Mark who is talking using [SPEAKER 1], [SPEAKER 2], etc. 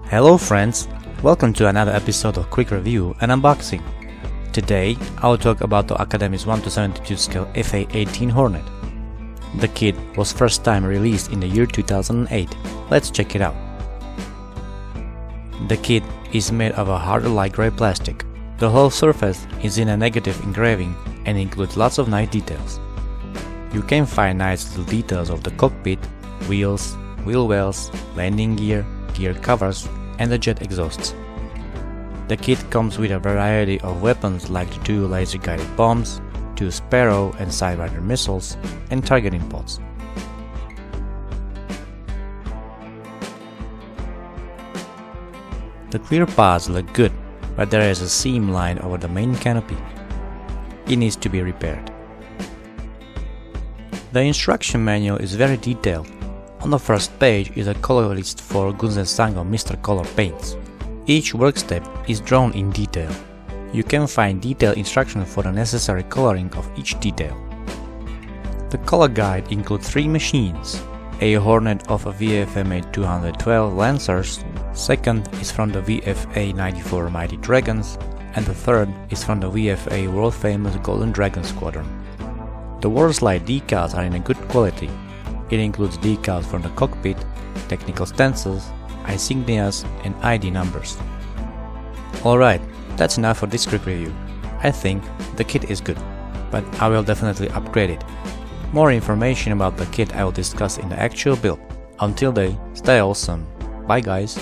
[SPEAKER 1] Hello friends, welcome to another episode of Quick Review and Unboxing. Today I'll talk about the Academy's 1:72 scale FA-18 Hornet. The kit was first time released in the year 2008. Let's check it out. The kit is made of a harder light gray plastic. The whole surface is in a negative engraving and includes lots of nice details. You can find nice little details of the cockpit, wheels, wheel wells, landing gear, gear covers and the jet exhausts. The kit comes with a variety of weapons like the 2 laser-guided bombs, 2 Sparrow and Sidewinder missiles, and targeting pods. The clear pads look good, but there is a seam line over the main canopy. It needs to be repaired. The instruction manual is very detailed. On the first page is a color list for Gunzen Sango Mr. Color paints. Each work step is drawn in detail. You can find detailed instructions for the necessary coloring of each detail. The color guide includes 3 machines. A Hornet of a VFMA 212 Lancers, second is from the VFA 94 Mighty Dragons, and the third is from the VFA world famous Golden Dragon Squadron. The Warslide decals are in a good quality. It includes decals from the cockpit, technical stances, insignias and ID numbers. Alright, that's enough for this quick review. I think the kit is good, but I will definitely upgrade it. More information about the kit I will discuss in the actual build. Until then, stay awesome. Bye guys.